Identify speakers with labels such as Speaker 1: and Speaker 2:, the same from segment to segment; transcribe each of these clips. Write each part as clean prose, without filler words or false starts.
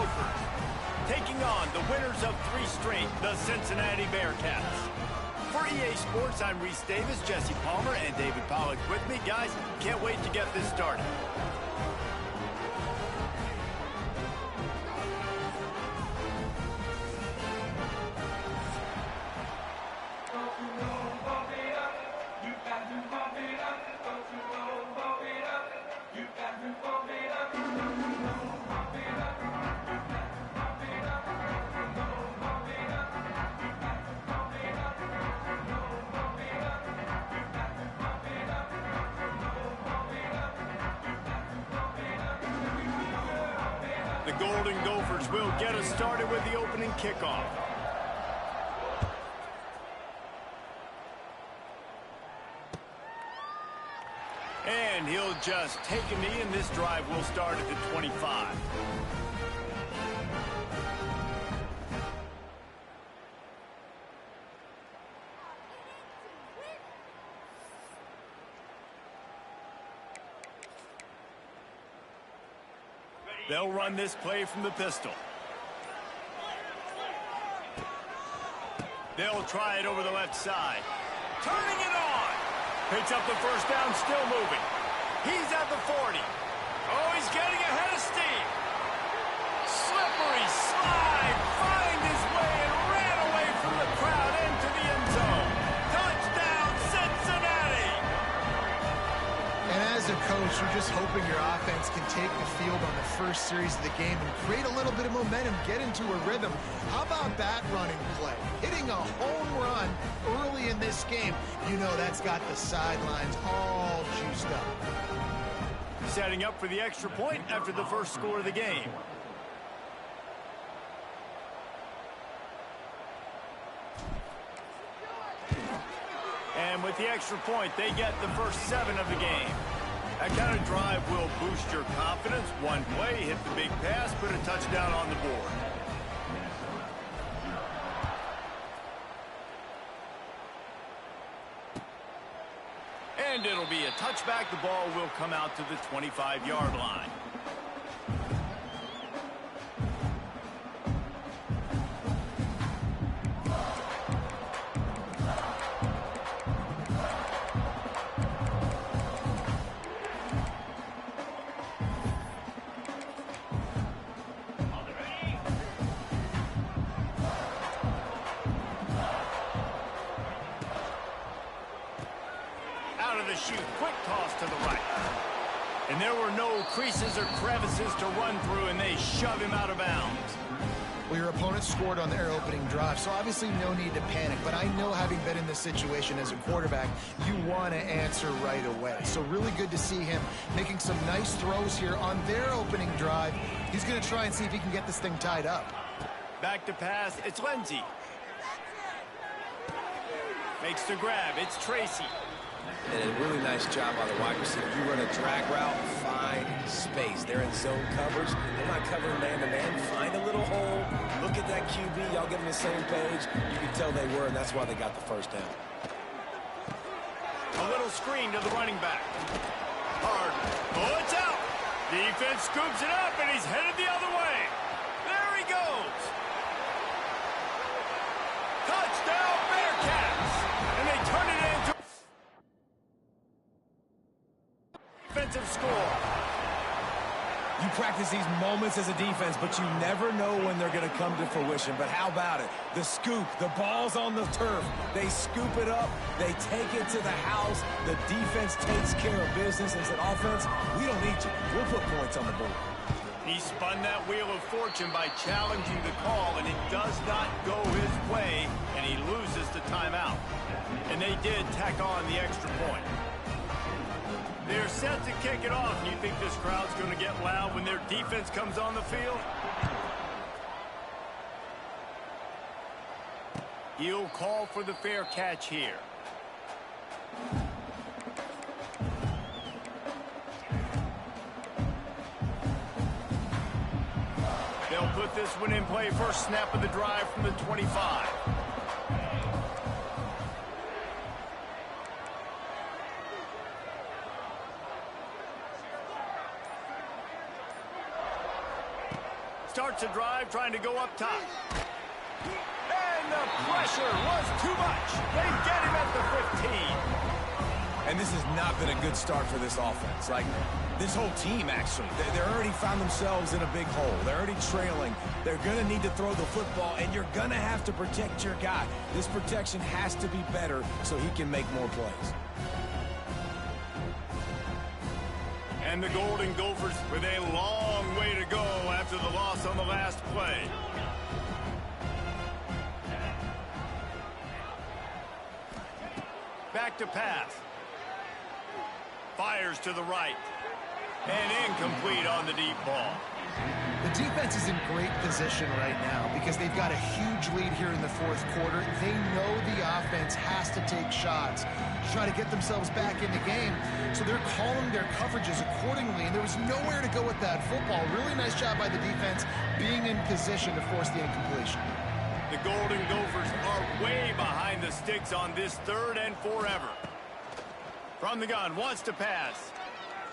Speaker 1: Gophers, taking on the winners of 3 straight, the Cincinnati Bearcats. For EA Sports, I'm Reese Davis, Jesse Palmer, and David Pollack with me. Guys, can't wait to get this started. The Golden Gophers will get us started with the opening kickoff. And he'll just take a knee, and this drive will start at the 25. They'll run this play from the pistol. They'll try it over the left side. Turning it on. Picks up the first down, still moving. He's at the 40. Oh, he's getting ahead of steam. Slippery slide. Find his way and ran away from the crowd into the end zone. Touchdown, Cincinnati.
Speaker 2: And as a coach, you're just hoping your offense can take the field on the first series of the game and create a little bit of momentum, get into a rhythm. How about that running play? Hitting a home run early in this game. You know that's got the sidelines all juiced up.
Speaker 1: Setting up for the extra point after the first score of the game. And with the extra point, they get the first 7 of the game. That kind of drive will boost your confidence. One play, hit the big pass, put a touchdown on the board. And it'll be a touchback. The ball will come out to the 25-yard line. Out of the chute, quick toss to the right. And there were no creases or crevices to run through, and they shove him out of bounds.
Speaker 2: Well, your opponent scored on their opening drive, so obviously no need to panic. But I know, having been in this situation as a quarterback, you want to answer right away. So really good to see him making some nice throws here on their opening drive. He's going to try and see if he can get this thing tied up.
Speaker 1: Back to pass, it's Lindsey. Makes the grab, it's Tracy.
Speaker 3: And a really nice job on the wide receiver. You run a drag route, find space. They're in zone coverage. They're not covering man-to-man. Find a little hole. Look at that QB. Y'all get on the same page. You can tell they were, and that's why they got the first down.
Speaker 1: A little screen to the running back. Hard. Oh, it's out. Defense scoops it up, and he's headed the other way. There he goes. Touchdown, Bearcats. And they turn it into defensive score.
Speaker 3: You practice these moments as a defense, but you never know when they're going to come to fruition. But how about it? The scoop, the ball's on the turf. They scoop it up. They take it to the house. The defense takes care of business and said, offense, we don't need you. We'll put points on the board.
Speaker 1: He spun that wheel of fortune by challenging the call, and it does not go his way, and he loses the timeout. And they did tack on the extra point. They're set to kick it off. Do you think this crowd's going to get loud when their defense comes on the field? He'll call for the fair catch here. They'll put this one in play. First snap of the drive from the 25. starts a drive trying to go up top. And the pressure was too much. They get him at the 15.
Speaker 3: And this has not been a good start for this offense. Like, this whole team, actually. They're already found themselves in a big hole. They're already trailing. They're going to need to throw the football, and you're going to have to protect your guy. This protection has to be better so he can make more plays.
Speaker 1: And the Golden Gophers with a long way to go after the loss on the last play. Back to pass. Fires to the right. And incomplete on the deep ball.
Speaker 2: The defense is in great position right now because they've got a huge lead here in the fourth quarter. They know the offense has to take shots to try to get themselves back in the game. So they're calling their coverages accordingly, and there was nowhere to go with that football. Really nice job by the defense being in position to force the incompletion.
Speaker 1: The Golden Gophers are way behind the sticks on this 3rd and forever. From the gun, wants to pass.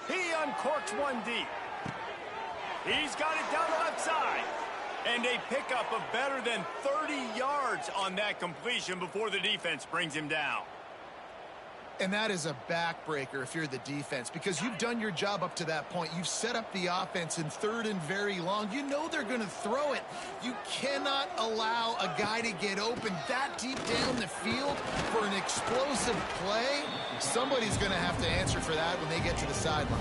Speaker 1: He uncorks one deep. He's got it down the left side. And a pickup of better than 30 yards on that completion before the defense brings him down.
Speaker 2: And that is a backbreaker if you're the defense, because you've done your job up to that point. You've set up the offense in 3rd and very long. You know they're going to throw it. You cannot allow a guy to get open that deep down the field for an explosive play. Somebody's going to have to answer for that when they get to the sidelines.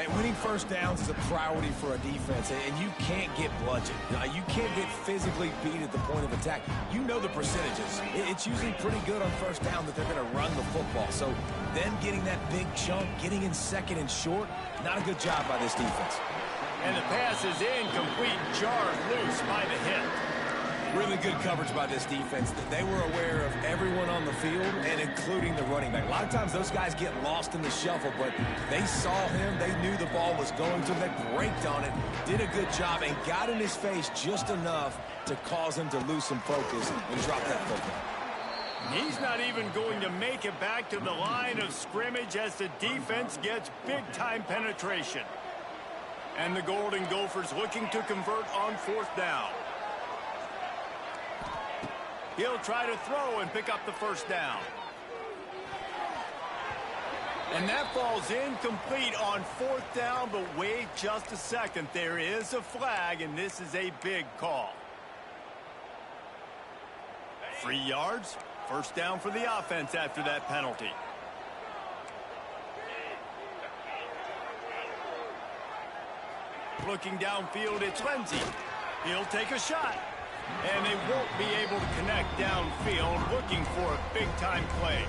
Speaker 3: And winning first downs is a priority for a defense, and you can't get bludgeoned. You can't get physically beat at the point of attack. You know the percentages. It's usually pretty good on first down that they're going to run the football. So them getting that big chunk, getting in 2nd and short, not a good job by this defense.
Speaker 1: And the pass is incomplete, jarred loose by the hit.
Speaker 3: Really good coverage by this defense. They were aware of everyone on the field, and including the running back. A lot of times those guys get lost in the shuffle, but they saw him. They knew the ball was going to them. They braked on it, did a good job, and got in his face just enough to cause him to lose some focus and drop that football.
Speaker 1: He's not even going to make it back to the line of scrimmage as the defense gets big-time penetration. And the Golden Gophers looking to convert on 4th down. He'll try to throw and pick up the first down. And that falls incomplete on 4th down, but wait just a second. There is a flag, and this is a big call. 3 yards, first down for the offense after that penalty. Looking downfield, it's Lindsey. He'll take a shot. And they won't be able to connect downfield, looking for a big-time play.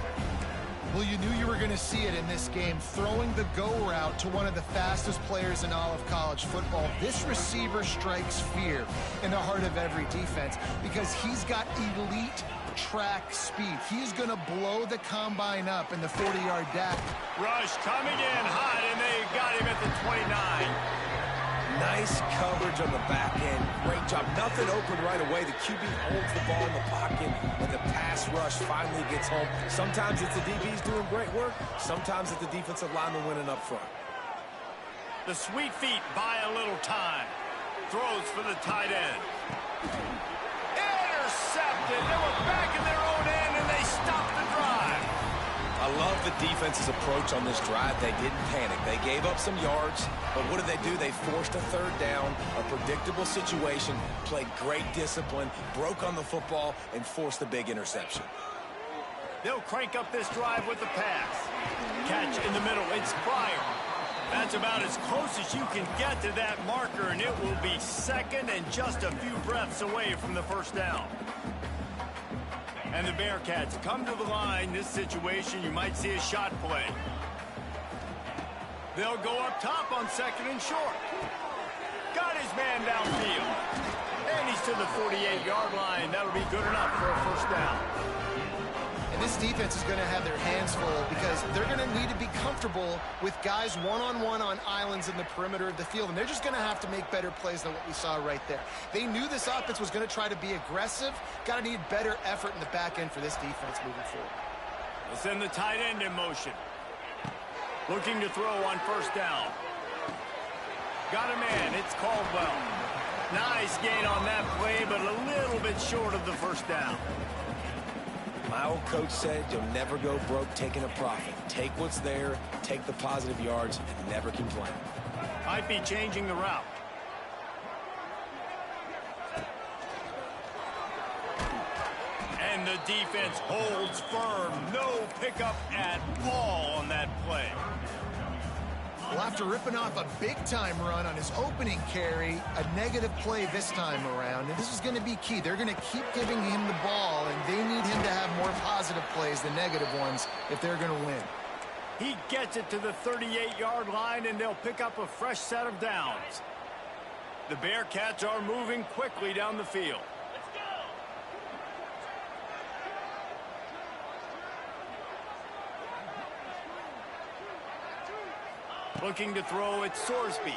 Speaker 2: Well, you knew you were going to see it in this game, throwing the go route to one of the fastest players in all of college football. This receiver strikes fear in the heart of every defense because he's got elite track speed. He's going to blow the combine up in the 40-yard dash.
Speaker 1: Rush coming in hot, and they got him at the 29.
Speaker 3: Nice coverage on the back end. Great job. Nothing open right away. The QB holds the ball in the pocket, and the pass rush finally gets home. Sometimes it's the DBs doing great work. Sometimes it's the defensive lineman winning up front.
Speaker 1: The sweet feet buy a little time. Throws for the tight end. Intercepted. They were back in their own end, and they stopped the drive.
Speaker 3: I love the defense's approach on this drive. They didn't panic. They gave up some yards, but what did they do? They forced a 3rd down, a predictable situation, played great discipline, broke on the football, and forced the big interception.
Speaker 1: They'll crank up this drive with the pass. Catch in the middle. It's Pryor. That's about as close as you can get to that marker, and it will be 2nd and just a few breaths away from the first down. And the Bearcats come to the line. This situation, you might see a shot play. They'll go up top on 2nd and short. Got his man downfield. And he's to the 48-yard line. That'll be good enough for a first down.
Speaker 2: And this defense is going to have their hands full because they're going to need to be comfortable with guys one-on-one on islands in the perimeter of the field. And they're just going to have to make better plays than what we saw right there. They knew this offense was going to try to be aggressive. Got to need better effort in the back end for this defense moving forward.
Speaker 1: We'll send the tight end in motion. Looking to throw on first down. Got a man. It's Caldwell. Nice gain on that play, but a little bit short of the first down.
Speaker 3: My old coach said you'll never go broke taking a profit. Take what's there, take the positive yards, and never complain.
Speaker 1: Might be changing the route. And the defense holds firm. No pickup at all on that play.
Speaker 2: Well, after ripping off a big-time run on his opening carry, a negative play this time around, and this is going to be key. They're going to keep giving him the ball, and they need him to have more positive plays than negative ones if they're going to win.
Speaker 1: He gets it to the 38-yard line, and they'll pick up a fresh set of downs. The Bearcats are moving quickly down the field. Looking to throw, it's Sorsby.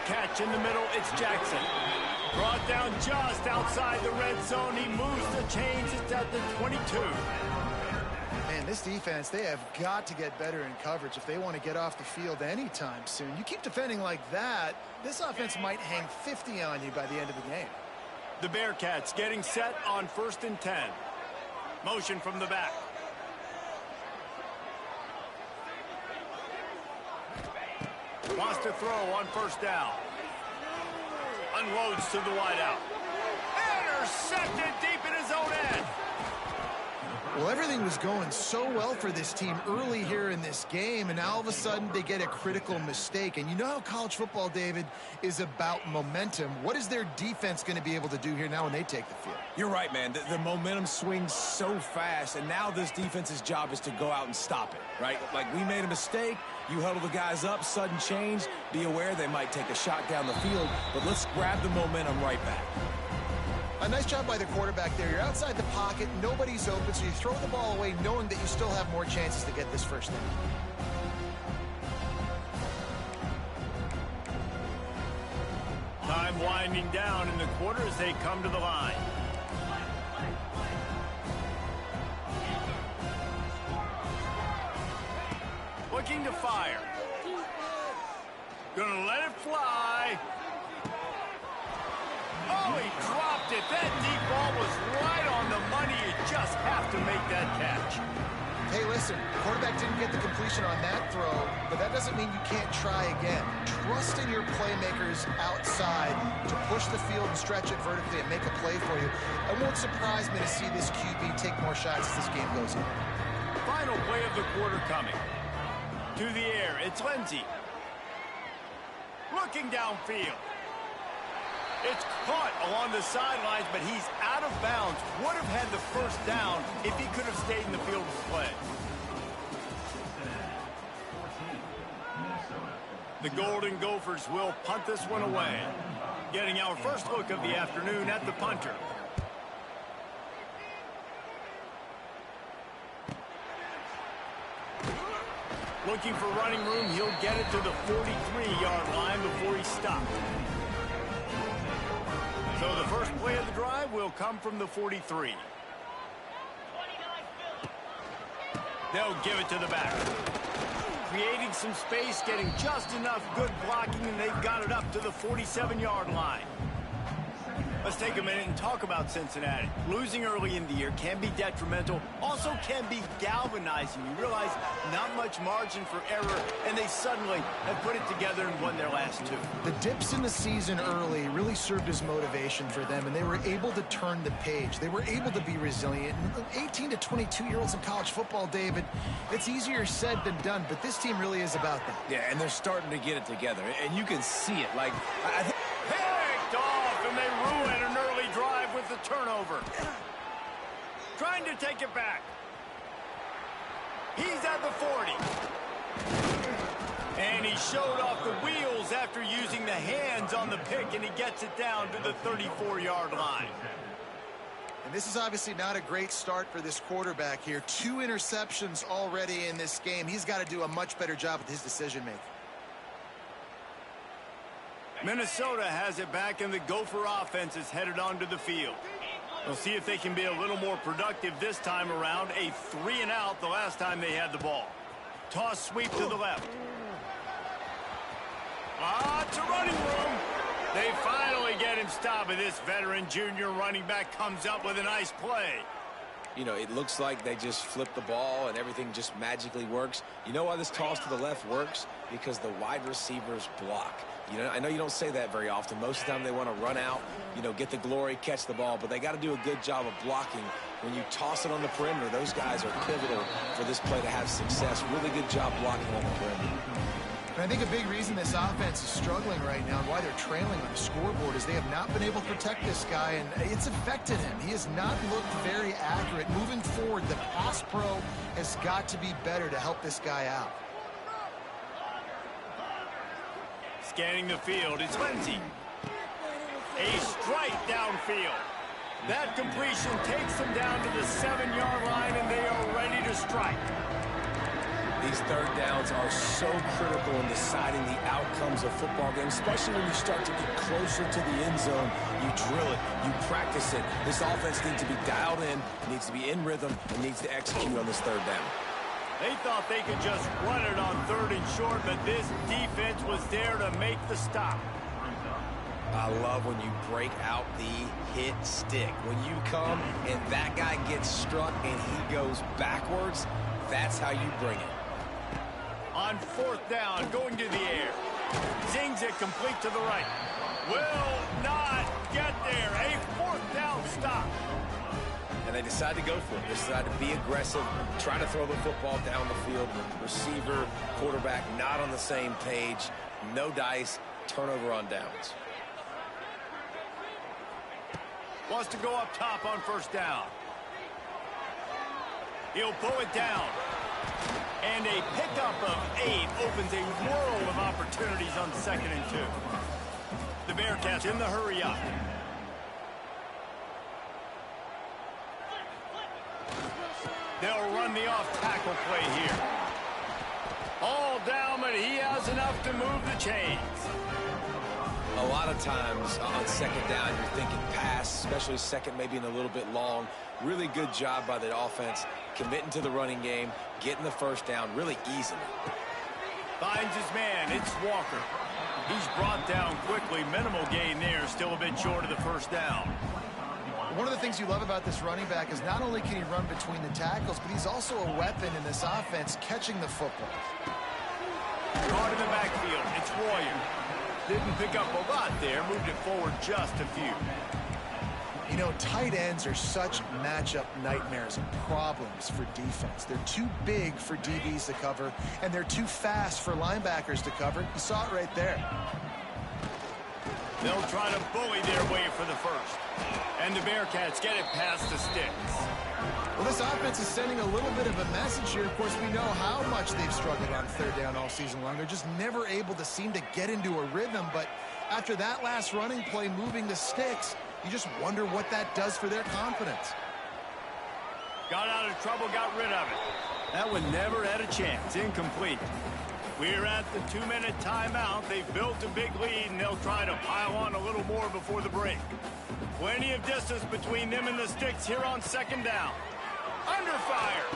Speaker 1: Catch in the middle, it's Jackson. Brought down just outside the red zone. He moves the chains. It's at the 22.
Speaker 2: Man, this defense, they have got to get better in coverage if they want to get off the field anytime soon. You keep defending like that, this offense might hang 50 on you by the end of the game.
Speaker 1: The Bearcats getting set on 1st and 10. Motion from the back. Wants to throw on 1st down. Unloads to the wideout. Intercepted deep in his own end.
Speaker 2: Well, everything was going so well for this team early here in this game, and now all of a sudden they get a critical mistake. And you know how college football, David, is about momentum. What is their defense going to be able to do here now when they take the field?
Speaker 3: You're right, man. The momentum swings so fast, and now this defense's job is to go out and stop it, right? Like, we made a mistake. You huddle the guys up, sudden change. Be aware they might take a shot down the field, but let's grab the momentum right back.
Speaker 2: A nice job by the quarterback there. You're outside the pocket, nobody's open, so you throw the ball away knowing that you still have more chances to get this first down.
Speaker 1: Time winding down in the quarter as they come to the line. Looking to fire. Gonna let it fly. Oh, he dropped it. That deep ball was right on the money. You just have to make that catch.
Speaker 2: Hey, listen, quarterback didn't get the completion on that throw, but that doesn't mean you can't try again. Trust in your playmakers outside to push the field and stretch it vertically and make a play for you. It won't surprise me to see this QB take more shots as this game goes on.
Speaker 1: Final play of the quarter coming. To the air, it's Lindsey. Looking downfield. It's caught along the sidelines, but he's out of bounds. Would have had the first down if he could have stayed in the field of play. The Golden Gophers will punt this one away. Getting our first look of the afternoon at the punter. Looking for running room, he'll get it to the 43-yard line before he stopped. So the first play of the drive will come from the 43. They'll give it to the back. Creating some space, getting just enough good blocking, and they've got it up to the 47-yard line. Let's take a minute and talk about Cincinnati. Losing early in the year can be detrimental, also can be galvanizing. You realize not much margin for error, and they suddenly have put it together and won their last two.
Speaker 2: The dips in the season early really served as motivation for them, and they were able to turn the page. They were able to be resilient. 18 to 22-year-olds in college football, David, it's easier said than done, but this team really is about that.
Speaker 3: Yeah, and they're starting to get it together, and you can see it. Like,
Speaker 1: Picked off, and they ruin an early drive with the turnover. Trying to take it back. He's at the 40. And he showed off the wheels after using the hands on the pick, and he gets it down to the 34-yard line.
Speaker 2: And this is obviously not a great start for this quarterback here. 2 interceptions already in this game. He's got to do a much better job with his decision-making.
Speaker 1: Minnesota has it back, and the Gopher offense is headed onto the field. We'll see if they can be a little more productive this time around. A 3-and-out the last time they had the ball. Toss sweep to the left. To running room. They finally get him stopped, and this veteran junior running back comes up with a nice play.
Speaker 3: You know, it looks like they just flip the ball and everything just magically works. You know why this toss to the left works? Because the wide receivers block. You know, I know you don't say that very often. Most of the time they want to run out, you know, get the glory, catch the ball, but they got to do a good job of blocking. When you toss it on the perimeter, those guys are pivotal for this play to have success. Really good job blocking on the perimeter.
Speaker 2: And I think a big reason this offense is struggling right now and why they're trailing on the scoreboard is they have not been able to protect this guy, and it's affected him. He has not looked very accurate. Moving forward, the pass pro has got to be better to help this guy out.
Speaker 1: Scanning the field, it's Lindsey. A strike downfield. That completion takes them down to the 7-yard line, and they are ready to strike.
Speaker 3: These third downs are so critical in deciding the outcomes of football games, especially when you start to get closer to the end zone. You drill it, you practice it. This offense needs to be dialed in, needs to be in rhythm, and needs to execute on this third down.
Speaker 1: They thought they could just run it on 3rd and short, but this defense was there to make the stop.
Speaker 3: I love when you break out the hit stick. When you come and that guy gets struck and he goes backwards, that's how you bring it.
Speaker 1: On 4th down, going to the air. Zings it complete to the right. Will not get there. A 4th down stop.
Speaker 3: And they decide to go for it. They decide to be aggressive, try to throw the football down the field. Receiver, quarterback, not on the same page. No dice, turnover on downs.
Speaker 1: Wants to go up top on 1st down. He'll pull it down. And a pickup of 8 opens a world of opportunities on 2nd and 2. The Bearcats in the hurry up. They'll run the off-tackle play here. All down, but he has enough to move the chains.
Speaker 3: A lot of times on 2nd down, you're thinking pass, especially 2nd, maybe in a little bit long. Really good job by the offense, committing to the running game, getting the 1st down, really easily.
Speaker 1: Finds his man, it's Walker. He's brought down quickly, minimal gain there, still a bit short of the 1st down.
Speaker 2: One of the things you love about this running back is not only can he run between the tackles, but he's also a weapon in this offense, catching the football.
Speaker 1: Caught in the backfield, it's Royer. Didn't pick up a lot there, moved it forward just a few.
Speaker 2: You know, tight ends are such matchup nightmares and problems for defense. They're too big for DBs to cover, and they're too fast for linebackers to cover. You saw it right there.
Speaker 1: They'll try to bully their way for the 1st. And the Bearcats get it past the sticks.
Speaker 2: Well, this offense is sending a little bit of a message here. Of course, we know how much they've struggled on 3rd down all season long. They're just never able to seem to get into a rhythm. But after that last running play, moving the sticks, you just wonder what that does for their confidence.
Speaker 1: Got out of trouble, got rid of it. That one never had a chance. Incomplete. We're at the 2-minute timeout. They've built a big lead, and they'll try to pile on a little more before the break. Plenty of distance between them and the sticks here on 2nd down. Under fire.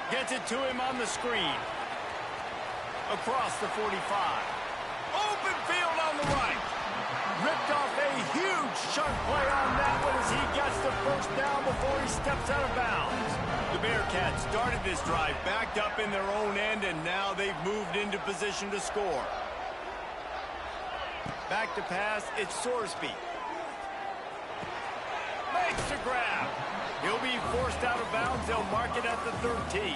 Speaker 1: Gets it to him on the screen. Across the 45. Open field on the right. Ripped off a huge chunk play on that one as he gets the 1st down before he steps out of bounds. The Bearcats started this drive backed up in their own end, and now they've moved into position to score. Back to pass, it's Sorsby. Makes the grab. He'll be forced out of bounds. They'll mark it at the 13.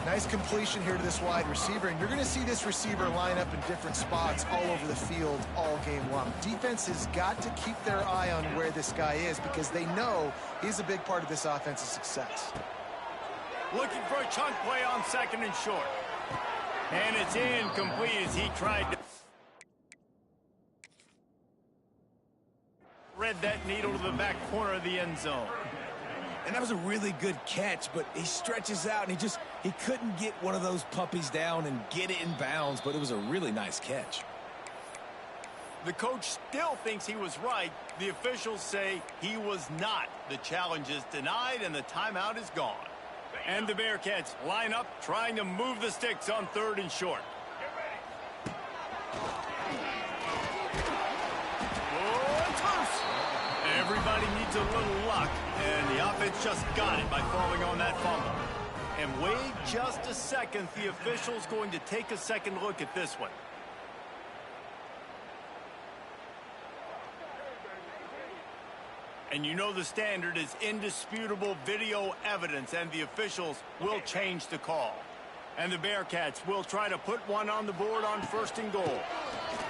Speaker 2: Nice completion here to this wide receiver, and you're going to see this receiver line up in different spots all over the field all game long. Defense has got to keep their eye on where this guy is because they know he's a big part of this offense's success.
Speaker 1: Looking for a chunk play on 2nd and short. And it's incomplete as he tried to thread that needle to the back corner of the end zone.
Speaker 3: And that was a really good catch, but he stretches out, and he couldn't get one of those puppies down and get it in bounds, but it was a really nice catch.
Speaker 1: The coach still thinks he was right. The officials say he was not. The challenge is denied, and the timeout is gone. And the Bearcats line up, trying to move the sticks on 3rd and short. needs a little luck, and the offense just got it by falling on that fumble. And wait just a second, the official's going to take a second look at this one. And you know the standard is indisputable video evidence, and the officials will change the call. And the Bearcats will try to put one on the board on 1st and goal.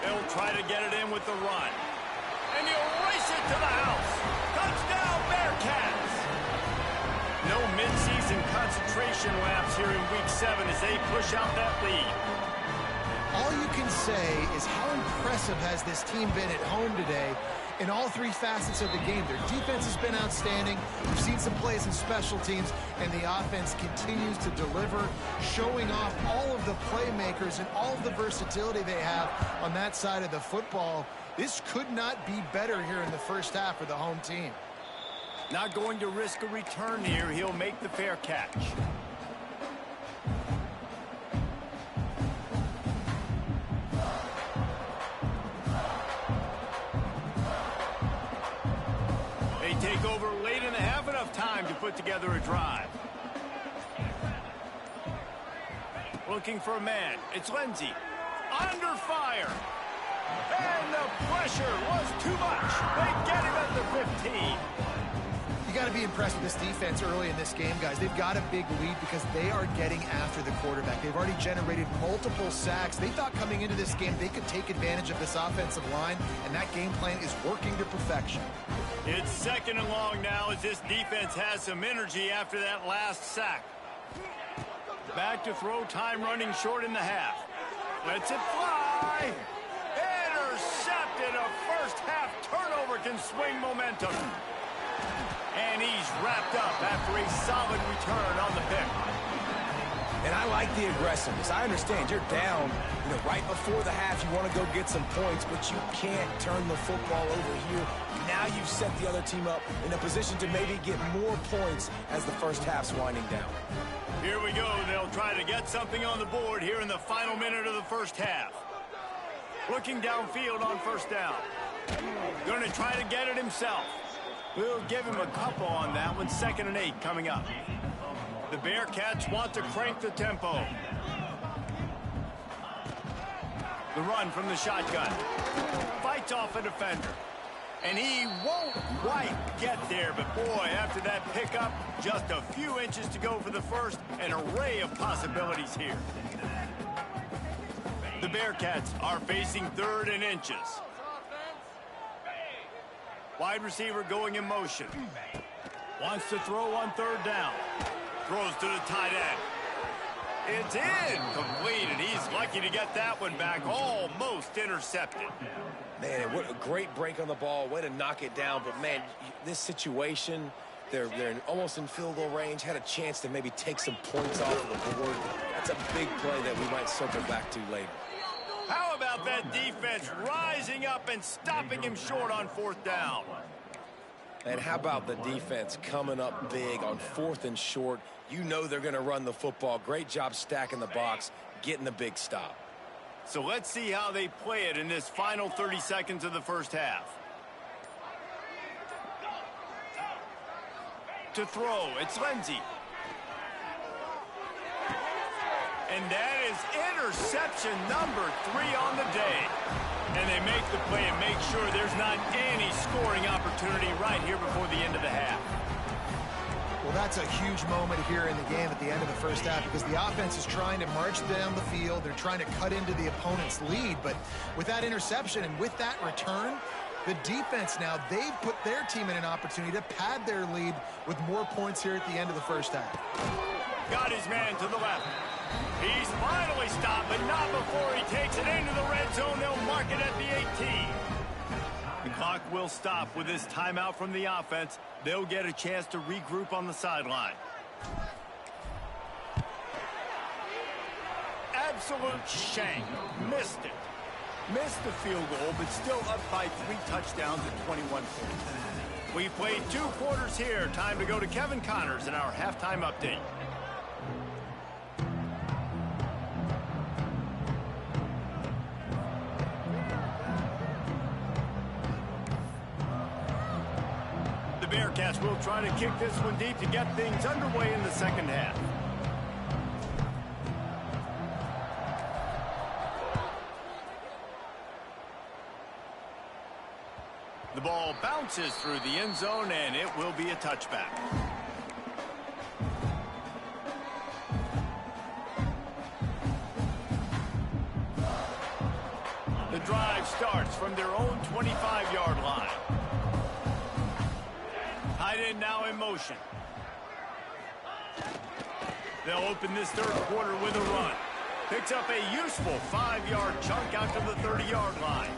Speaker 1: They'll try to get it in with the run. And he'll race it to the house. Touchdown, Bearcats! No midseason concentration laps here in Week 7 as they push out that lead.
Speaker 2: All you can say is how impressive has this team been at home today in all 3 facets of the game. Their defense has been outstanding. We've seen some plays in special teams, and the offense continues to deliver, showing off all of the playmakers and all of the versatility they have on that side of the football. This could not be better here in the first half for the home team.
Speaker 1: Not going to risk a return here. He'll make the fair catch. They take over late in the half, enough time to put together a drive. Looking for a man. It's Lindsey. Under fire. And the pressure was too much. They get him at the 15.
Speaker 2: You got to be impressed with this defense early in this game, guys. They've got a big lead because they are getting after the quarterback. They've already generated multiple sacks. They thought coming into this game they could take advantage of this offensive line, and that game plan is working to perfection.
Speaker 1: It's 2nd and long now as this defense has some energy after that last sack. Back to throw, time running short in the half. Lets it fly. Intercepted. A first half turnover can swing momentum. And he's wrapped up after a solid return on the pick.
Speaker 3: And I like the aggressiveness. I understand you're down, right before the half. You want to go get some points, but you can't turn the football over here. Now you've set the other team up in a position to maybe get more points as the first half's winding down.
Speaker 1: Here we go. They'll try to get something on the board here in the final minute of the first half. Looking downfield on 1st down. Going to try to get it himself. We'll give him a couple on that one. 2nd and 8 coming up. The Bearcats want to crank the tempo. The run from the shotgun. Fights off a defender. And he won't quite get there, but boy, after that pickup, just a few inches to go for the first. An array of possibilities here. The Bearcats are facing 3rd and inches. Wide receiver going in motion. Wants to throw on 3rd down. Throws to the tight end. It's incomplete, and he's lucky to get that one back. Almost intercepted.
Speaker 3: Man, what a great break on the ball. Way to knock it down. But, man, this situation, they're almost in field goal range. Had a chance to maybe take some points off of the board. That's a big play that we might circle back to later.
Speaker 1: How about that defense rising up and stopping him short on 4th down?
Speaker 3: And how about the defense coming up big on 4th and short? You know they're going to run the football. Great job stacking the box, getting the big stop.
Speaker 1: So let's see how they play it in this final 30 seconds of the first half. To throw, it's Lindsey. And that is interception number 3 on the day. And they make the play and make sure there's not any scoring opportunity right here before the end of the half.
Speaker 2: Well, that's a huge moment here in the game at the end of the first half because the offense is trying to march down the field. They're trying to cut into the opponent's lead. But with that interception and with that return, the defense now, they've put their team in an opportunity to pad their lead with more points here at the end of the first half.
Speaker 1: Got his man to the left. He's finally stopped, but not before he takes it into the red zone. They'll mark it at the 18. The clock will stop with this timeout from the offense. They'll get a chance to regroup on the sideline. Absolute shank. Missed it. Missed the field goal, but still up by 3 touchdowns at 21 points. We played 2 quarters here. Time to go to Kevin Connors in our halftime update. Bearcats will try to kick this one deep to get things underway in the second half. The ball bounces through the end zone, and it will be a touchback. The drive starts from their own 25-yard line. Tight end now in motion. They'll open this third quarter with a run. Picks up a useful 5-yard chunk out to the 30-yard line.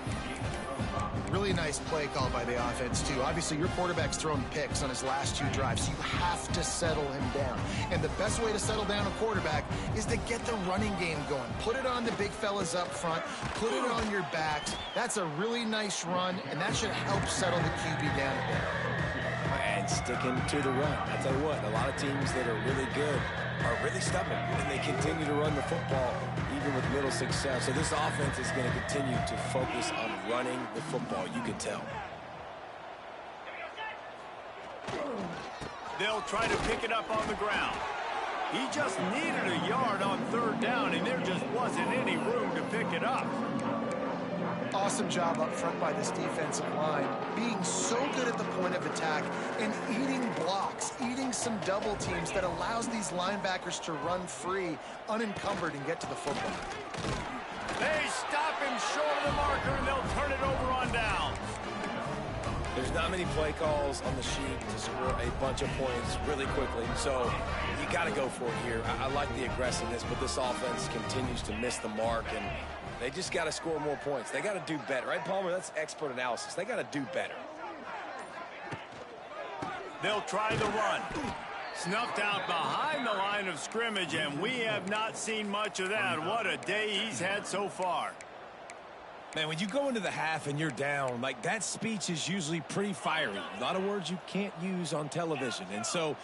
Speaker 2: Really nice play call by the offense, too. Obviously, your quarterback's thrown picks on his last 2 drives, so you have to settle him down. And the best way to settle down a quarterback is to get the running game going. Put it on the big fellas up front. Put it on your backs. That's a really nice run, and that should help settle the QB down a bit.
Speaker 3: And sticking to the run. I tell you what, a lot of teams that are really good are really stubborn, and they continue to run the football even with little success. So this offense is going to continue to focus on running the football. You can tell.
Speaker 1: They'll try to pick it up on the ground. He just needed a yard on third down, and there just wasn't any room to pick it up.
Speaker 2: Awesome job up front by this defensive line, being so good at the point of attack and eating blocks, eating some double teams that allows these linebackers to run free, unencumbered, and get to the football.
Speaker 1: They stop him short of the marker, and they'll turn it over on down.
Speaker 3: There's not many play calls on the sheet to score a bunch of points really quickly, so you got to go for it here. I like the aggressiveness, but this offense continues to miss the mark, and they just got to score more points. They got to do better, right, Palmer? That's expert analysis. They got to do better.
Speaker 1: They'll try the run. Snuffed out behind the line of scrimmage, and we have not seen much of that. What a day he's had so far.
Speaker 3: Man, when you go into the half and you're down, like, that speech is usually pretty fiery. A lot of words you can't use on television. And so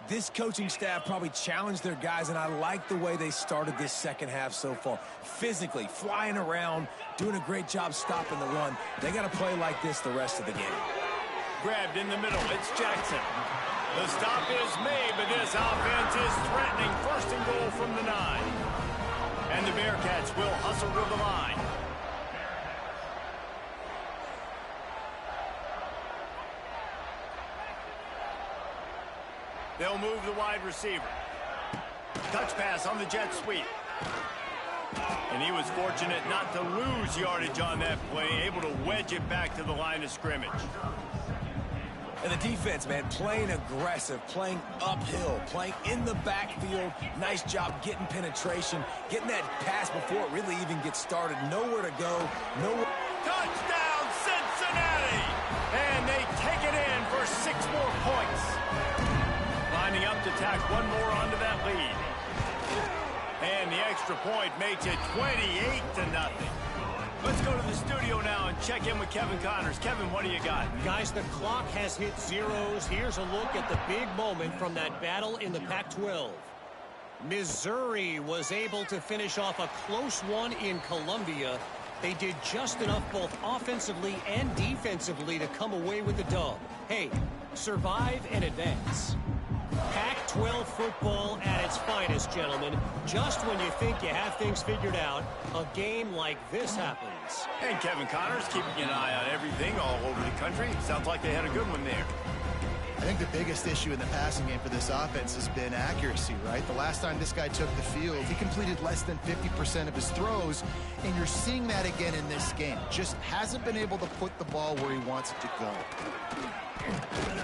Speaker 3: this coaching staff probably challenged their guys, and I like the way they started this second half so far. Physically, flying around, doing a great job stopping the run. They got to play like this the rest of the game.
Speaker 1: Grabbed in the middle. It's Jackson. The stop is made, but this offense is threatening. First and goal from the 9. And the Bearcats will hustle to the line. They'll move the wide receiver. Touch pass on the jet sweep. And he was fortunate not to lose yardage on that play, able to wedge it back to the line of scrimmage.
Speaker 3: And the defense, man, playing aggressive, playing uphill, playing in the backfield. Nice job getting penetration, getting that pass before it really even gets started. Nowhere to go, nowhere.
Speaker 1: Touchdown, Cincinnati! And they take it in for 6 more points. Lining up to tack one more onto that lead. And the extra point makes it 28-0. Let's go to the studio now and check in with Kevin Connors. Kevin, what do you got?
Speaker 4: Guys, the clock has hit zeros. Here's a look at the big moment from that battle in the Pac-12. Missouri was able to finish off a close one in Columbia. They did just enough both offensively and defensively to come away with the dub. Hey, survive and advance. Pac-12 football at its finest, gentlemen. Just when you think you have things figured out, a game like this happens.
Speaker 1: And Kevin Connors keeping an eye on everything all over the country. Sounds like they had a good one there.
Speaker 2: I think the biggest issue in the passing game for this offense has been accuracy, right? The last time this guy took the field, he completed less than 50% of his throws, and you're seeing that again in this game. Just hasn't been able to put the ball where he wants it to go.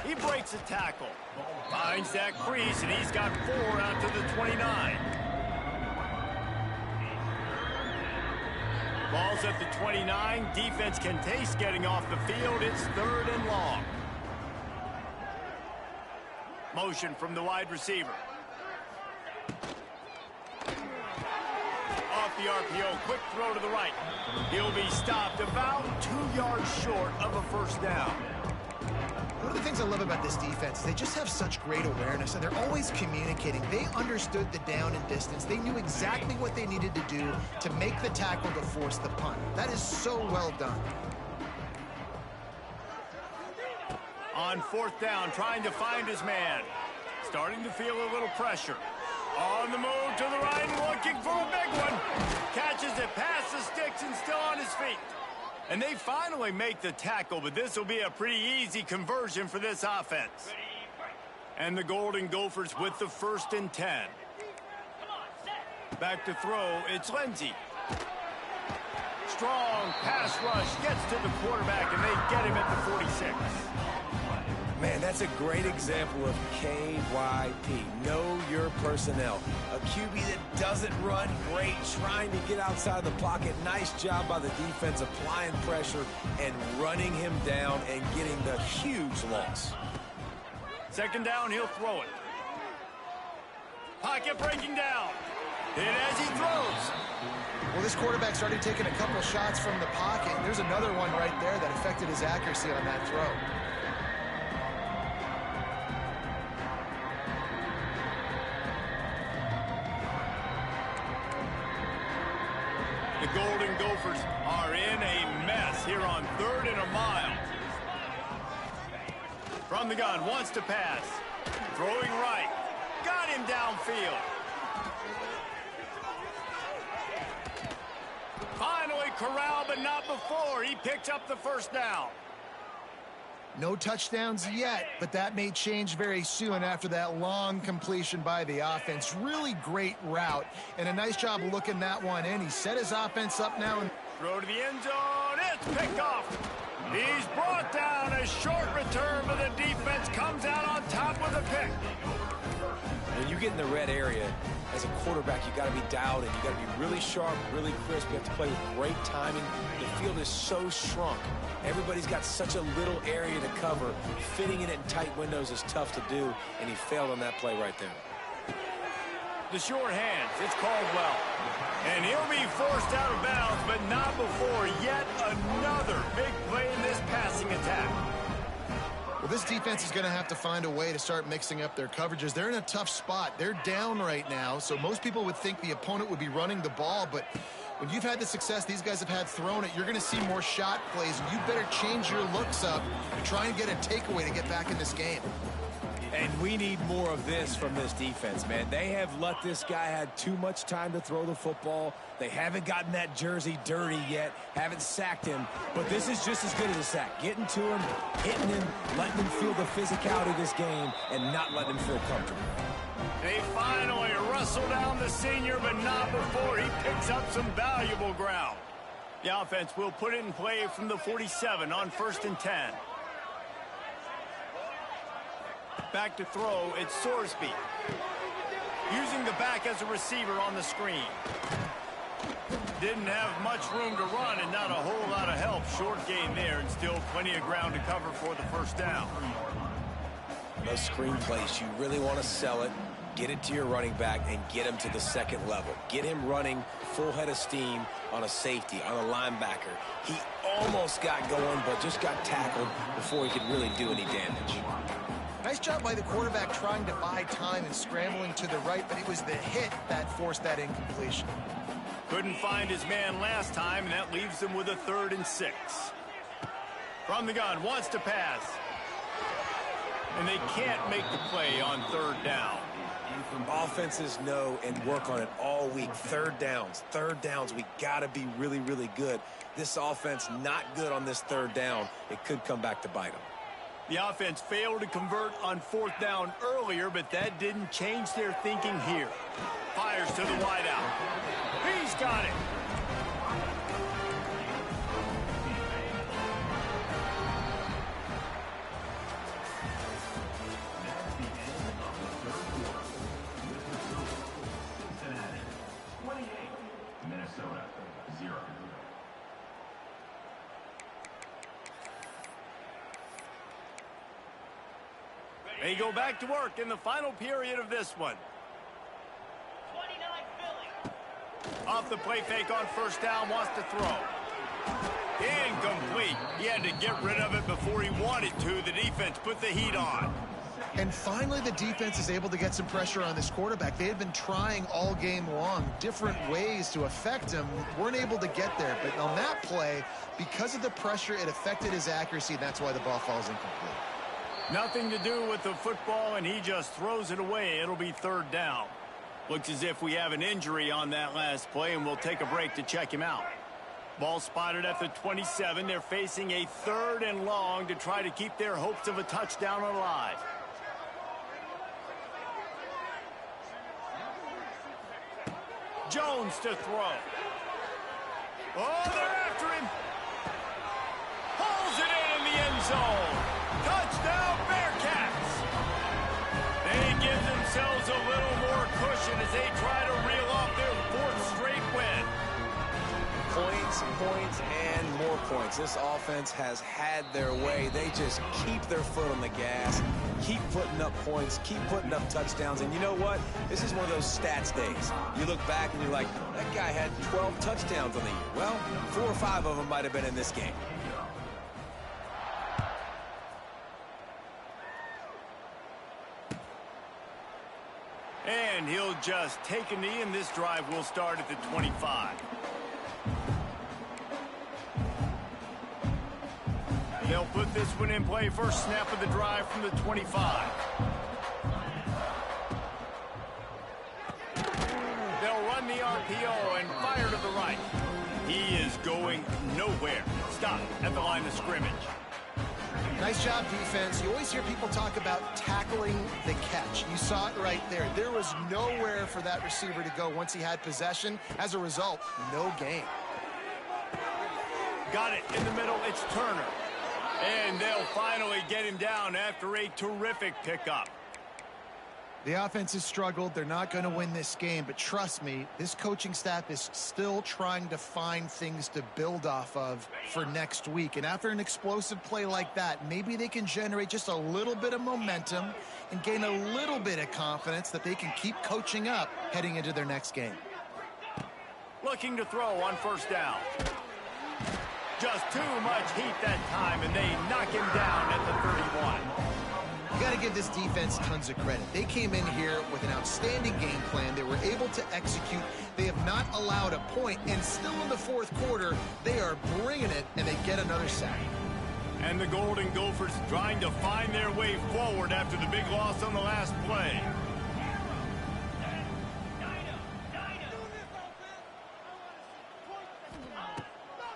Speaker 1: He breaks a tackle, finds that crease, and he's got 4 out to the 29. Ball's at the 29. Defense can taste getting off the field. It's 3rd and long. Motion from the wide receiver. Off the RPO, quick throw to the right. He'll be stopped about 2 yards short of a first down.
Speaker 2: One of the things I love about this defense is they just have such great awareness, and they're always communicating. They understood the down and distance. They knew exactly what they needed to do to make the tackle to force the punt. That is so well done.
Speaker 1: On fourth down, trying to find his man. Starting to feel a little pressure. On the move to the right, looking for a big one. Catches it past the sticks and still on his feet. And they finally make the tackle, but this will be a pretty easy conversion for this offense. And the Golden Gophers with the 1st and 10. Back to throw, it's Lindsey. Strong pass rush, gets to the quarterback, and they get him at the 46.
Speaker 3: Man, that's a great example of KYP. Know your personnel. A QB that doesn't run great, trying to get outside the pocket. Nice job by the defense applying pressure and running him down and getting the huge loss.
Speaker 1: 2nd down, he'll throw it. Pocket breaking down. Hit as he throws.
Speaker 2: Well, this quarterback's already taken a couple shots from the pocket. There's another one right there that affected his accuracy on that throw.
Speaker 1: The Golden Gophers are in a mess here on 3rd and a mile. From the gun, wants to pass. Throwing right. Got him downfield. Finally corralled, but not before. He picks up the 1st down.
Speaker 2: No touchdowns yet, but that may change very soon after that long completion by the offense. Really great route, and a nice job of looking that one in. He set his offense up now. And
Speaker 1: throw to the end zone. It's picked off. He's brought down. A short return, but the defense comes out on top with a pick.
Speaker 3: When you get in the red area, as a quarterback, you got to be dialed in. You got to be really sharp, really crisp. You have to play with great timing. The field is so shrunk. Everybody's got such a little area to cover. Fitting it in tight windows is tough to do, and he failed on that play right there.
Speaker 1: The short hands, it's Caldwell. And he'll be forced out of bounds, but not before yet another big play in this passing attack.
Speaker 2: Well, this defense is going to have to find a way to start mixing up their coverages. They're in a tough spot. They're down right now, so most people would think the opponent would be running the ball, but when you've had the success these guys have had throwing it, you're going to see more shot plays, and you better change your looks up and try and get a takeaway to get back in this game.
Speaker 3: And we need more of this from this defense, man. They have let this guy have too much time to throw the football. They haven't gotten that jersey dirty yet, haven't sacked him. But this is just as good as a sack. Getting to him, hitting him, letting him feel the physicality of this game, and not letting him feel comfortable.
Speaker 1: They finally wrestle down the senior, but not before he picks up some valuable ground. The offense will put it in play from the 47 on 1st and 10. Back to throw, it's Sorsby. Using the back as a receiver on the screen. Didn't have much room to run and not a whole lot of help. Short gain there and still plenty of ground to cover for the 1st down.
Speaker 3: Those screen plays, you really want to sell it, get it to your running back, and get him to the 2nd level. Get him running full head of steam on a safety, on a linebacker. He almost got going, but just got tackled before he could really do any damage.
Speaker 2: Nice job by the quarterback trying to buy time and scrambling to the right, but it was the hit that forced that incompletion.
Speaker 1: Couldn't find his man last time, and that leaves him with a 3rd and 6. From the gun, wants to pass. And they can't make the play on 3rd down.
Speaker 3: Offenses know and work on it all week. 3rd downs. We got to be really, really good. This offense not good on this 3rd down. It could come back to bite them.
Speaker 1: The offense failed to convert on 4th down earlier, but that didn't change their thinking here. Fires to the wideout. He's got it.
Speaker 5: Minnesota 0.
Speaker 1: They go back to work in the final period of this one.
Speaker 6: 29 Philly.
Speaker 1: Off the play fake on 1st down, wants to throw. Incomplete. He had to get rid of it before he wanted to. The defense put the heat on.
Speaker 2: And finally, the defense is able to get some pressure on this quarterback. They had been trying all game long, different ways to affect him, weren't able to get there. But on that play, because of the pressure, it affected his accuracy, and that's why the ball falls incomplete.
Speaker 1: Nothing to do with the football, and he just throws it away. It'll be third down. Looks as if we have an injury on that last play, and we'll take a break to check him out. Ball spotted at the 27. They're facing a 3rd and long to try to keep their hopes of a touchdown alive. Jones to throw. Oh, they're after him. Pulls it in the end zone. Touchdown, Bearcats. They give themselves a little more cushion as they try to reel off their 4th straight win.
Speaker 3: Points, points, and more points. This offense has had their way. They just keep their foot on the gas, keep putting up points, keep putting up touchdowns. And you know what? This is one of those stats days. You look back and you're like, that guy had 12 touchdowns on the year. Well, 4 or 5 of them might have been in this game.
Speaker 1: And he'll just take a knee, and this drive will start at the 25. They'll put this one in play. First snap of the drive from the 25. They'll run the RPO and fire to the right. He is going nowhere. Stop at the line of scrimmage.
Speaker 2: Nice job, defense. You always hear people talk about tackling the catch. You saw it right there. There was nowhere for that receiver to go once he had possession. As a result, no gain.
Speaker 1: Got it in the middle. It's Turner. And they'll finally get him down after a terrific pickup.
Speaker 2: The offense has struggled. They're not going to win this game, but trust me, this coaching staff is still trying to find things to build off of for next week. And after an explosive play like that, maybe they can generate just a little bit of momentum and gain a little bit of confidence that they can keep coaching up heading into their next game.
Speaker 1: Looking to throw on first down. Just too much heat that time, and they knock him down at the 31.
Speaker 2: You got to give this defense tons of credit. They came in here with an outstanding game plan. They were able to execute. They have not allowed a point, and still in the 4th quarter, they are bringing it, and they get another sack.
Speaker 1: And the Golden Gophers trying to find their way forward after the big loss on the last play.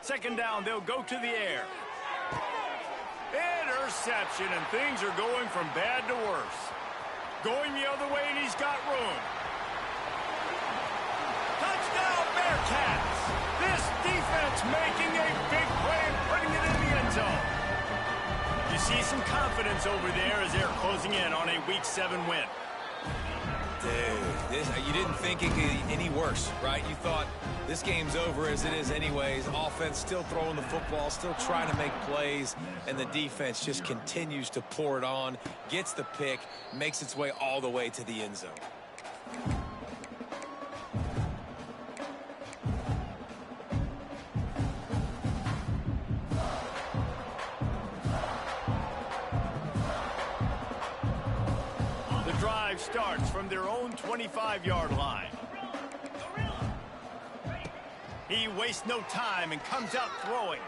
Speaker 1: Second down, they'll go to the air. Interception, and things are going from bad to worse. Going the other way, and he's got room. Touchdown, Bearcats! This defense making a big play and putting it in the end zone. You see some confidence over there as they're closing in on a Week 7 win.
Speaker 3: Dude, you didn't think it could get any worse, right? You thought this game's over as it is anyways. Offense still throwing the football, still trying to make plays, and the defense just continues to pour it on, gets the pick, makes its way all the way to the end zone.
Speaker 1: Starts from their own 25-yard line. He wastes no time and comes out throwing.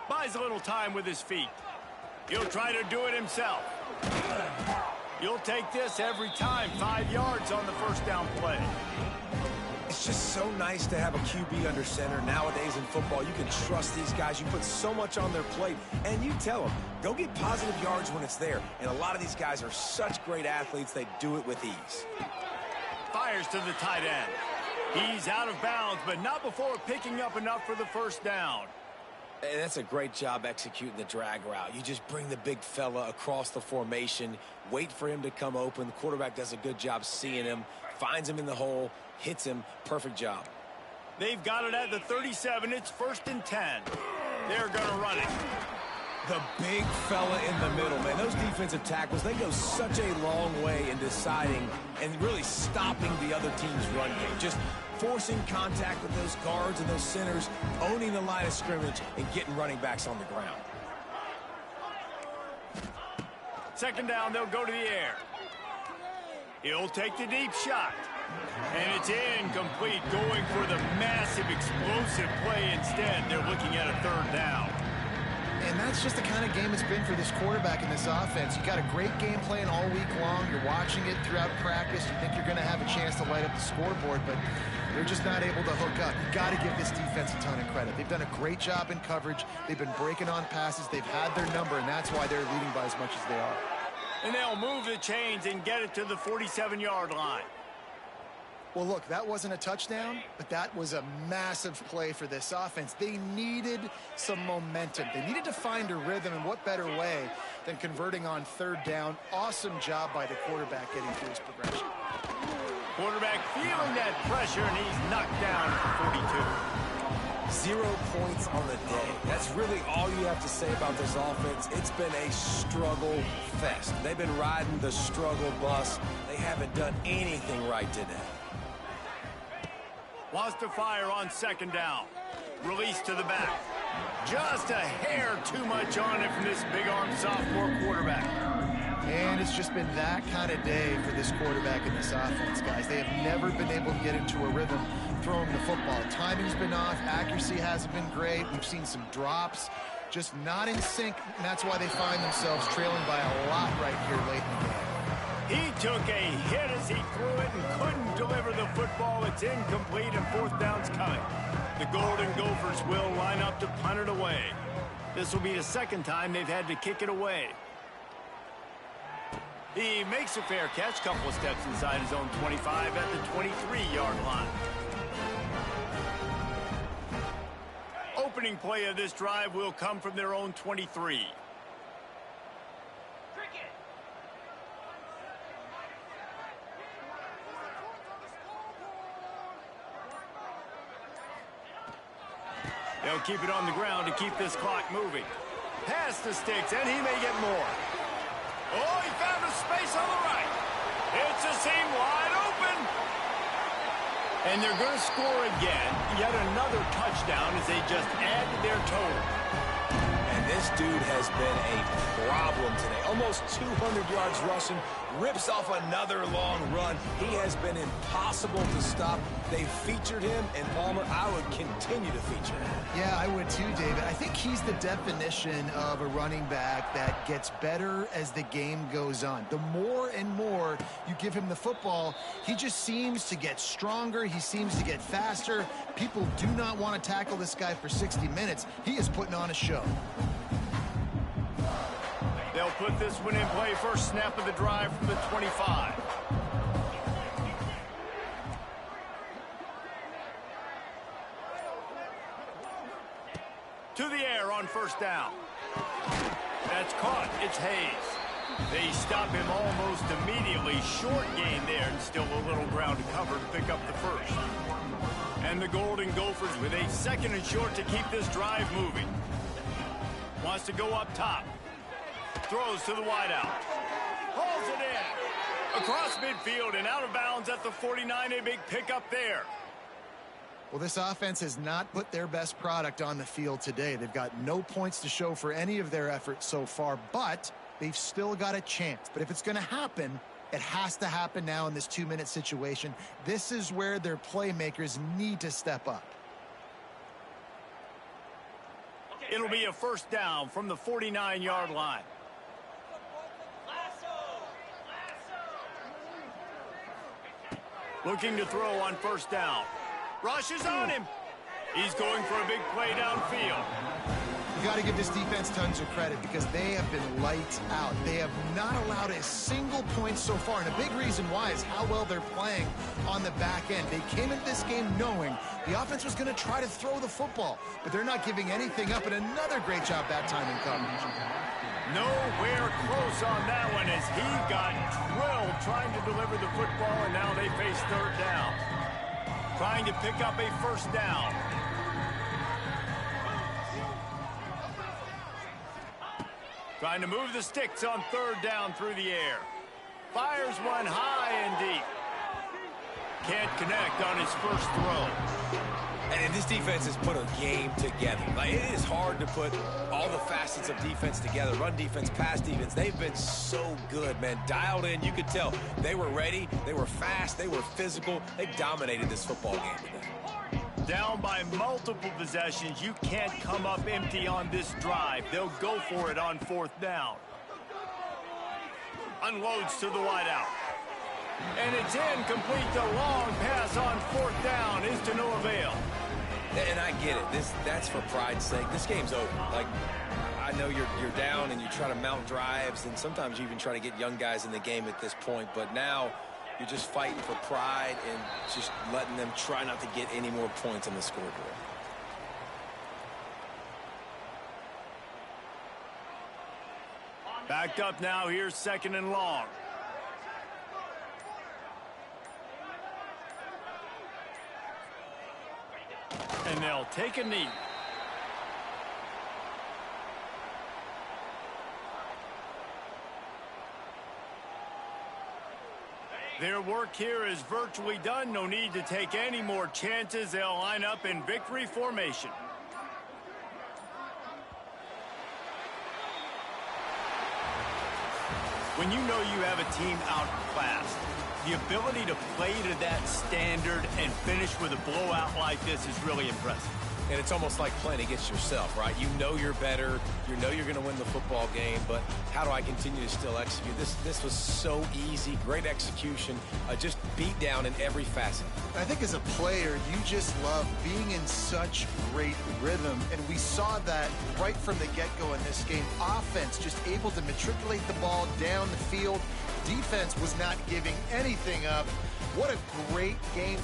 Speaker 1: Buys a little time with his feet. He'll try to do it himself. You'll take this every time. 5 yards on the first down play.
Speaker 3: It's just so nice to have a QB under center. Nowadays in football, you can trust these guys. You put so much on their plate, and you tell them, go get positive yards when it's there. And a lot of these guys are such great athletes, they do it with ease.
Speaker 1: Fires to the tight end. He's out of bounds, but not before picking up enough for the first down.
Speaker 3: And that's a great job executing the drag route. You just bring the big fella across the formation, wait for him to come open. The quarterback does a good job seeing him, finds him in the hole, hits him. Perfect job.
Speaker 1: They've got it at the 37. It's 1st and 10. They're going to run it.
Speaker 3: The big fella in the middle, man. Those defensive tackles, they go such a long way in deciding and really stopping the other team's run game. Just forcing contact with those guards and those centers, owning the line of scrimmage, and getting running backs on the ground.
Speaker 1: Second down, they'll go to the air. He'll take the deep shot. And it's incomplete, going for the massive explosive play instead. They're looking at a 3rd down.
Speaker 2: And that's just the kind of game it's been for this quarterback in this offense. You got a great game plan all week long. You're watching it throughout practice. You think you're going to have a chance to light up the scoreboard, but they're just not able to hook up. You got to give this defense a ton of credit. They've done a great job in coverage. They've been breaking on passes. They've had their number, and that's why they're leading by as much as they are.
Speaker 1: And they'll move the chains and get it to the 47-yard line.
Speaker 2: Well, look, that wasn't a touchdown, but that was a massive play for this offense. They needed some momentum. They needed to find a rhythm, and what better way than converting on third down. Awesome job by the quarterback getting through his progression.
Speaker 1: Quarterback feeling that pressure, and he's knocked down at 42.
Speaker 3: 0 points on the day. That's really all you have to say about this offense. It's been a struggle fest. They've been riding the struggle bus. They haven't done anything right today.
Speaker 1: Wants to fire on second down. Release to the back. Just a hair too much on it from this big-arm sophomore quarterback.
Speaker 2: And it's just been that kind of day for this quarterback in this offense, guys. They have never been able to get into a rhythm throwing the football. Timing's been off. Accuracy hasn't been great. We've seen some drops. Just not in sync, and that's why they find themselves trailing by a lot right here late in the game.
Speaker 1: He took a hit as he threw it and couldn't deliver the football. It's incomplete, and fourth down's coming. The Golden Gophers will line up to punt it away. This will be the second time they've had to kick it away. He makes a fair catch, couple of steps inside his own 25 at the 23-yard line. Opening play of this drive will come from their own 23. They'll keep it on the ground to keep this clock moving. Pass the sticks, and he may get more. Oh, he found a space on the right. It's a seam wide open. And they're going to score again. Yet another touchdown as they just add to their total.
Speaker 3: And this dude has been a problem today. Almost 200 yards rushing. Rips off another long run. He has been impossible to stop. They featured him, and Palmer, I would continue to feature him.
Speaker 2: Yeah, I would too, David. I think he's the definition of a running back that gets better as the game goes on. The more and more you give him the football, he just seems to get stronger. He seems to get faster. People do not want to tackle this guy for 60 minutes. He is putting on a show.
Speaker 1: They'll put this one in play. First snap of the drive from the 25. To the air on first down. That's caught. It's Hayes. They stop him almost immediately. Short gain there, and still a little ground to cover to pick up the first. And the Golden Gophers with a second and short to keep this drive moving. Wants to go up top. Throws to the wideout. Hauls it in. Across midfield and out of bounds at the 49. A big pickup there.
Speaker 2: Well, this offense has not put their best product on the field today. They've got no points to show for any of their efforts so far, but they've still got a chance. But if it's going to happen, it has to happen now in this 2-minute situation. This is where their playmakers need to step up.
Speaker 1: It'll be a first down from the 49-yard line. Looking to throw on first down. Rushes on him. He's going for a big play downfield.
Speaker 2: You got to give this defense tons of credit because they have been lights out. They have not allowed a single point so far, and a big reason why is how well they're playing on the back end. They came into this game knowing the offense was going to try to throw the football, but they're not giving anything up, and another great job that time in coverage.
Speaker 1: Nowhere close on that one as he got drilled trying to deliver the football, and now they face third down. Trying to pick up a first down. Trying to move the sticks on third down through the air. Fires one high and deep. Can't connect on his first throw.
Speaker 3: And this defense has put a game together. Like, it is hard to put all the facets of defense together. Run defense, pass defense. They've been so good, man. Dialed in. You could tell they were ready. They were fast. They were physical. They dominated this football game today.
Speaker 1: Down by multiple possessions, you can't come up empty on this drive. They'll go for it on 4th down. Unloads to the wideout. And it's incomplete. The long pass on 4th down is to no avail.
Speaker 3: And I get it. That's for pride's sake. This game's over. Like, I know you're down and you try to mount drives, and sometimes you even try to get young guys in the game at this point. But now you're just fighting for pride and just letting them try not to get any more points on the scoreboard.
Speaker 1: Backed up now. Here's 2nd and long. And they'll take a knee. Their work here is virtually done. No need to take any more chances. They'll line up in victory formation. When you know you have a team outclassed, the ability to play to that standard and finish with a blowout like this is really impressive.
Speaker 3: And it's almost like playing against yourself, right? You know you're better. You know you're going to win the football game, but how do I continue to still execute? This was so easy. Great execution. Just beat down in every facet.
Speaker 2: I think as a player, you just love being in such great rhythm, and we saw that right from the get-go in this game. Offense just able to matriculate the ball down the field. Defense was not giving anything up. What a great game